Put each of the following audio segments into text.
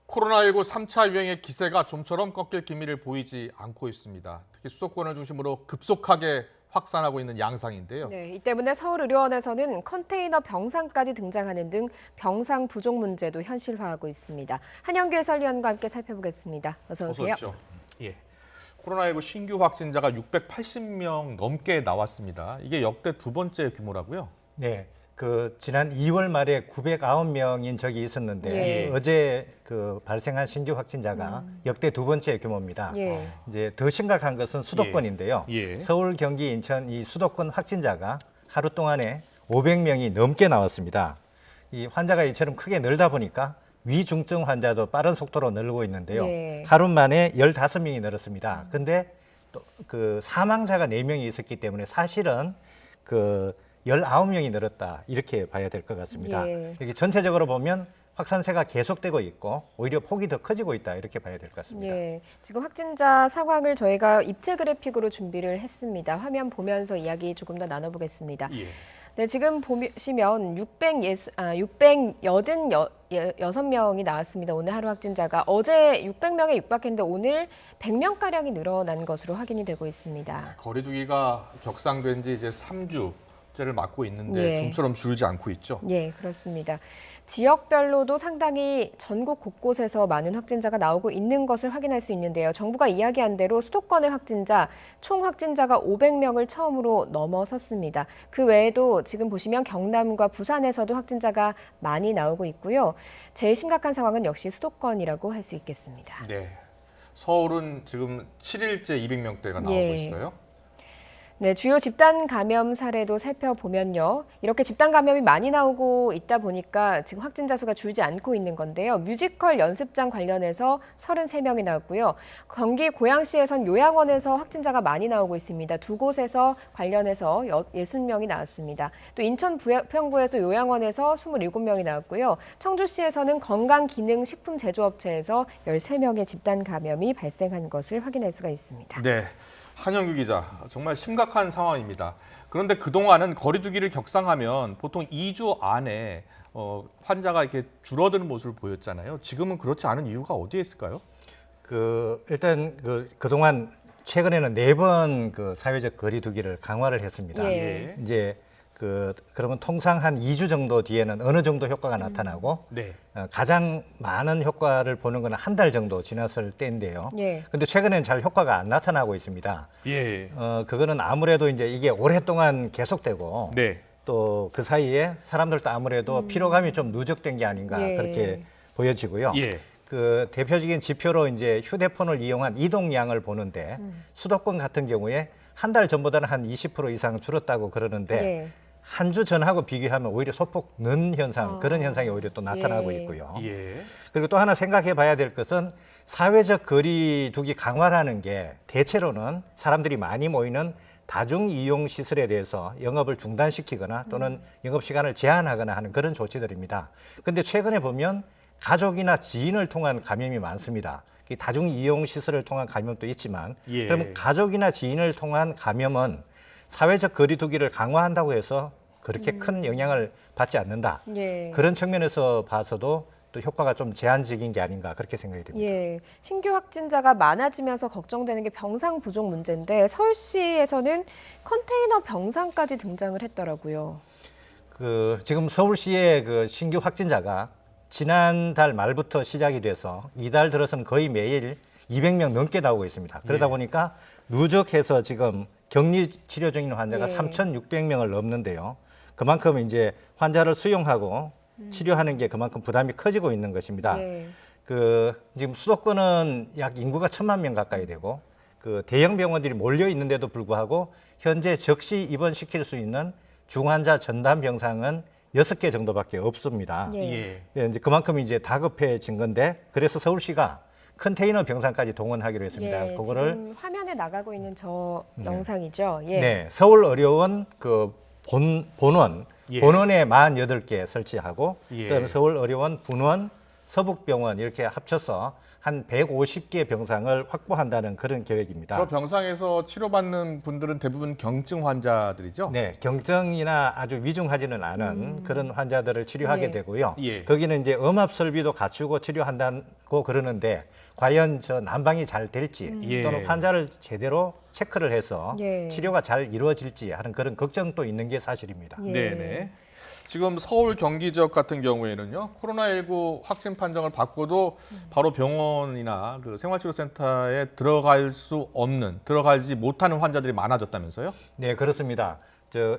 코로나19 3차 유행의 기세가 좀처럼 꺾일 기미를 보이지 않고 있습니다. 특히 수도권을 중심으로 급속하게 확산하고 있는 양상인데요. 네, 이 때문에 서울의료원에서는 컨테이너 병상까지 등장하는 등 병상 부족 문제도 현실화하고 있습니다. 한영규 해설위원과 함께 살펴보겠습니다. 어서 오세요. 어서 오십시오. 예. 코로나19 신규 확진자가 680명 넘게 나왔습니다. 이게 역대 두 번째 규모라고요? 네, 지난 2월 말에 909명인 적이 있었는데 예. 어제 발생한 신규 확진자가 역대 두 번째 규모입니다. 예. 이제 더 심각한 것은 수도권인데요. 예. 서울, 경기, 인천 이 수도권 확진자가 하루 동안에 500명이 넘게 나왔습니다. 이 환자가 이처럼 크게 늘다 보니까 위중증 환자도 빠른 속도로 늘고 있는데요. 예. 하루 만에 15명이 늘었습니다. 근데 또 사망자가 4명이 있었기 때문에 사실은 19명이 늘었다 이렇게 봐야 될 것 같습니다. 예. 이렇게 전체적으로 보면 확산세가 계속되고 있고 오히려 폭이 더 커지고 있다 이렇게 봐야 될 것 같습니다. 예, 지금 확진자 상황을 저희가 입체 그래픽으로 준비를 했습니다. 화면 보면서 이야기 조금 더 나눠보겠습니다. 예. 네, 지금 보시면 686명이 나왔습니다. 오늘 하루 확진자가 어제 600명에 육박했는데 오늘 100명가량이 늘어난 것으로 확인이 되고 있습니다. 거리 두기가 격상된 지 이제 3주째를 맞고 있는데 예. 좀처럼 줄지 않고 있죠. 예, 그렇습니다. 지역별로도 상당히 전국 곳곳에서 많은 확진자가 나오고 있는 것을 확인할 수 있는데요. 정부가 이야기한 대로 수도권의 확진자, 총 확진자가 500명을 처음으로 넘어섰습니다. 그 외에도 지금 보시면 경남과 부산에서도 확진자가 많이 나오고 있고요. 제일 심각한 상황은 역시 수도권이라고 할 수 있겠습니다. 네. 서울은 지금 7일째 200명대가 나오고 예. 있어요. 네, 주요 집단 감염 사례도 살펴보면요. 이렇게 집단 감염이 많이 나오고 있다 보니까 지금 확진자 수가 줄지 않고 있는 건데요. 뮤지컬 연습장 관련해서 33명이 나왔고요. 경기 고양시에선 요양원에서 확진자가 많이 나오고 있습니다. 두 곳에서 관련해서 60명이 나왔습니다. 또 인천 부평구에서 요양원에서 27명이 나왔고요. 청주시에서는 건강기능식품 제조업체에서 13명의 집단 감염이 발생한 것을 확인할 수가 있습니다. 네. 한영규 기자, 정말 심각한 상황입니다. 그런데 그동안은 거리 두기를 격상하면 보통 2주 안에 환자가 이렇게 줄어드는 모습을 보였잖아요. 지금은 그렇지 않은 이유가 어디에 있을까요? 일단 그동안 최근에는 4번 사회적 거리 두기를 강화를 했습니다. 예. 이제 그러면 통상 한 2주 정도 뒤에는 어느 정도 효과가 나타나고 네. 가장 많은 효과를 보는 건 한 달 정도 지났을 때인데요. 예. 근데 최근에는 잘 효과가 안 나타나고 있습니다. 예. 그거는 아무래도 이제 이게 오랫동안 계속되고 네. 또 그 사이에 사람들도 아무래도 피로감이 좀 누적된 게 아닌가 예. 그렇게 보여지고요. 예. 대표적인 지표로 이제 휴대폰을 이용한 이동량을 보는데 수도권 같은 경우에 한 달 전보다는 한 20% 이상 줄었다고 그러는데 예. 한 주 전하고 비교하면 오히려 소폭 는 현상, 그런 현상이 오히려 또 나타나고 예. 있고요. 예. 그리고 또 하나 생각해 봐야 될 것은 사회적 거리 두기 강화라는 게 대체로는 사람들이 많이 모이는 다중 이용 시설에 대해서 영업을 중단시키거나 또는 영업 시간을 제한하거나 하는 그런 조치들입니다. 근데 최근에 보면 가족이나 지인을 통한 감염이 많습니다. 이 다중 이용 시설을 통한 감염도 있지만 예. 그러면 가족이나 지인을 통한 감염은 사회적 거리 두기를 강화한다고 해서 그렇게 큰 영향을 받지 않는다. 예. 그런 측면에서 봐서도 또 효과가 좀 제한적인 게 아닌가 그렇게 생각이 듭니다. 예, 신규 확진자가 많아지면서 걱정되는 게 병상 부족 문제인데 서울시에서는 컨테이너 병상까지 등장을 했더라고요. 지금 서울시의 신규 확진자가 지난달 말부터 시작이 돼서 이달 들어서는 거의 매일 200명 넘게 나오고 있습니다. 그러다 예. 보니까 누적해서 지금 격리 치료 중인 환자가 예. 3,600명을 넘는데요. 그만큼 이제 환자를 수용하고 치료하는 게 그만큼 부담이 커지고 있는 것입니다. 예. 지금 수도권은 약 인구가 1,000만 명 가까이 되고 대형 병원들이 몰려 있는데도 불구하고 현재 적시 입원시킬 수 있는 중환자 전담 병상은 6개 정도밖에 없습니다. 예. 예. 네, 이제 그만큼 이제 다급해진 건데 그래서 서울시가 컨테이너 병상까지 동원하기로 했습니다. 예, 그거를 지금 화면에 나가고 있는 저 영상이죠. 예. 네, 서울의료원 본원 예. 본원에 48개 설치하고 예. 그다음에 서울의료원 분원 서북병원 이렇게 합쳐서 한 150개 병상을 확보한다는 그런 계획입니다. 저 병상에서 치료받는 분들은 대부분 경증 환자들이죠? 네, 경증이나 아주 위중하지는 않은 그런 환자들을 치료하게 예. 되고요. 예. 거기는 이제 음압 설비도 갖추고 치료한다고 그러는데 과연 저 난방이 잘 될지 예. 또는 환자를 제대로 체크를 해서 예. 치료가 잘 이루어질지 하는 그런 걱정도 있는 게 사실입니다. 예. 네네. 지금 서울 경기 지역 같은 경우에는요, 코로나19 확진 판정을 받고도 바로 병원이나 그 생활치료센터에 들어가지 못하는 환자들이 많아졌다면서요? 네, 그렇습니다.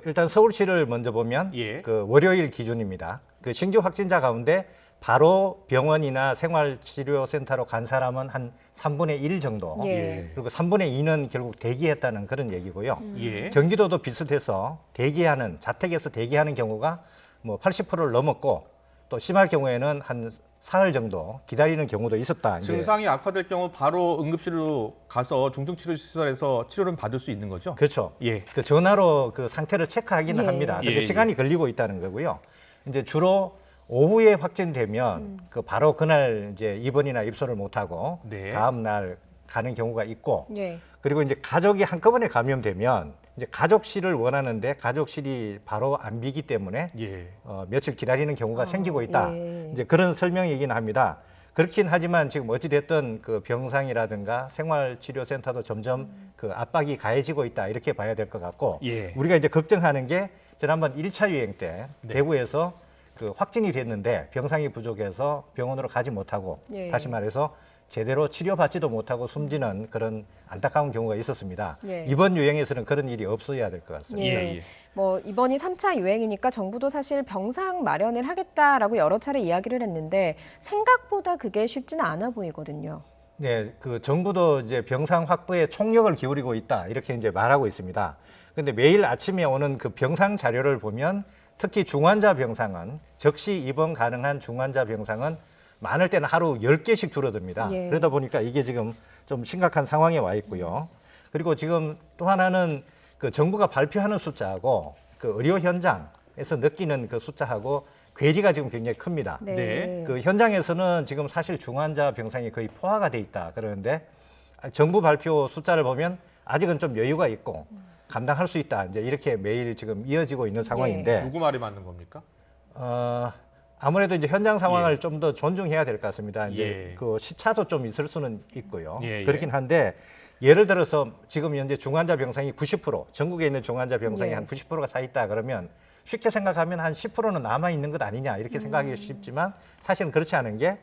일단 서울시를 먼저 보면 예. 그 월요일 기준입니다. 그 신규 확진자 가운데 바로 병원이나 생활치료센터로 간 사람은 한 3분의 1 정도. 예. 그리고 3분의 2는 결국 대기했다는 그런 얘기고요. 예. 경기도도 비슷해서 자택에서 대기하는 경우가 뭐 80%를 넘었고 또 심할 경우에는 한 사흘 정도 기다리는 경우도 있었다. 이제 증상이 악화될 경우 바로 응급실로 가서 중증치료시설에서 치료를 받을 수 있는 거죠? 그렇죠. 예. 그 전화로 그 상태를 체크하기는 예. 합니다. 근데 예, 시간이 걸리고 있다는 거고요. 이제 주로 오후에 확진되면 그 바로 그날 이제 입원이나 입소를 못 하고 네. 다음 날 가는 경우가 있고 예. 그리고 이제 가족이 한꺼번에 감염되면 이제 가족실을 원하는데 가족실이 바로 안 비기 때문에 예. 며칠 기다리는 경우가 생기고 있다. 예. 이제 그런 설명이긴 합니다. 그렇긴 하지만 지금 어찌됐든 그 병상이라든가 생활치료센터도 점점 그 압박이 가해지고 있다. 이렇게 봐야 될 것 같고 예. 우리가 이제 걱정하는 게 지난번 1차 유행 때 네. 대구에서 그 확진이 됐는데 병상이 부족해서 병원으로 가지 못하고 예. 다시 말해서 제대로 치료받지도 못하고 숨지는 그런 안타까운 경우가 있었습니다. 예. 이번 유행에서는 그런 일이 없어야 될 것 같습니다. 예. 예. 뭐 이번이 3차 유행이니까 정부도 사실 병상 마련을 하겠다라고 여러 차례 이야기를 했는데 생각보다 그게 쉽지는 않아 보이거든요. 네, 그 정부도 이제 병상 확보에 총력을 기울이고 있다 이렇게 이제 말하고 있습니다. 근데 매일 아침에 오는 그 병상 자료를 보면 특히 중환자 병상은 즉시 입원 가능한 중환자 병상은 많을 때는 하루 10개씩 줄어듭니다. 예. 그러다 보니까 이게 지금 좀 심각한 상황에 와 있고요. 그리고 지금 또 하나는 그 정부가 발표하는 숫자하고 그 의료 현장에서 느끼는 그 숫자하고 괴리가 지금 굉장히 큽니다. 네. 그 현장에서는 지금 사실 중환자 병상이 거의 포화가 돼 있다 그러는데 정부 발표 숫자를 보면 아직은 좀 여유가 있고 감당할 수 있다. 이제 이렇게 매일 지금 이어지고 있는 상황인데 누구 말이 맞는 겁니까? 아무래도 이제 현장 상황을 좀 더 존중해야 될 것 같습니다. 이제 예. 그 시차도 좀 있을 수는 있고요. 예, 예. 그렇긴 한데 예를 들어서 지금 현재 중환자 병상이 90%, 전국에 있는 중환자 병상이 예. 한 90%가 차 있다 그러면 쉽게 생각하면 한 10%는 남아 있는 것 아니냐 이렇게 생각하기 쉽지만 사실은 그렇지 않은 게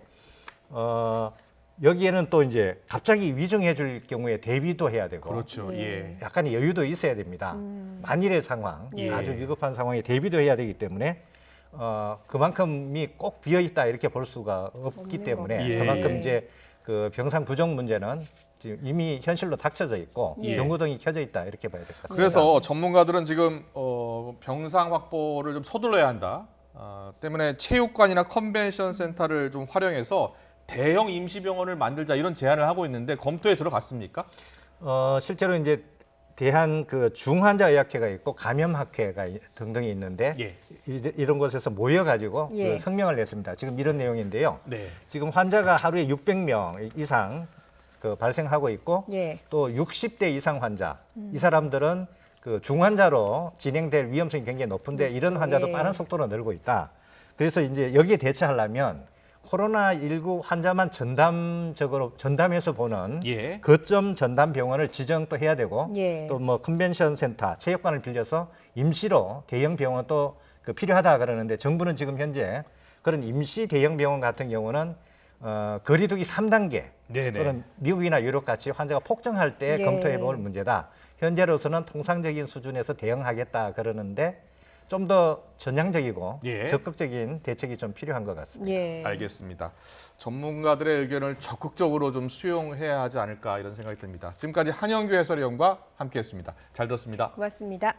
여기에는 또 이제 갑자기 위중해 줄 경우에 대비도 해야 되고 그렇죠. 예. 예. 약간의 여유도 있어야 됩니다. 만일의 상황, 예. 아주 위급한 상황에 대비도 해야 되기 때문에 그만큼이 꼭 비어 있다 이렇게 볼 수가 없기 없는 때문에 거군요. 그만큼 예. 이제 그 병상 부족 문제는 지금 이미 현실로 닥쳐져 있고 예. 경고등이 켜져 있다 이렇게 봐야 될 것 같습니다. 그래서 전문가들은 지금 병상 확보를 좀 서둘러야 한다. 때문에 체육관이나 컨벤션 센터를 좀 활용해서 대형 임시병원을 만들자 이런 제안을 하고 있는데 검토에 들어갔습니까? 실제로 이제 대한 그 중환자의학회가 있고 감염학회가 등등이 있는데 예. 이런 곳에서 모여가지고 예. 그 성명을 냈습니다. 지금 이런 내용인데요. 네. 지금 환자가 하루에 600명 이상 그 발생하고 있고 예. 또 60대 이상 환자 이 사람들은 그 중환자로 진행될 위험성이 굉장히 높은데 이런 환자도 예. 빠른 속도로 늘고 있다. 그래서 이제 여기에 대처하려면 코로나19 환자만 전담해서 보는 예. 거점 전담 병원을 지정 또 해야 되고 예. 또 뭐 컨벤션 센터, 체육관을 빌려서 임시로 대형 병원도 그 필요하다 그러는데 정부는 지금 현재 그런 임시 대형 병원 같은 경우는 거리두기 3단계 네네. 또는 미국이나 유럽 같이 환자가 폭증할 때 예. 검토해 볼 문제다. 현재로서는 통상적인 수준에서 대응하겠다 그러는데 좀 더 전향적이고 예. 적극적인 대책이 좀 필요한 것 같습니다. 예. 알겠습니다. 전문가들의 의견을 적극적으로 좀 수용해야 하지 않을까 이런 생각이 듭니다. 지금까지 한영규 해설위원과 함께했습니다. 잘 들었습니다. 고맙습니다.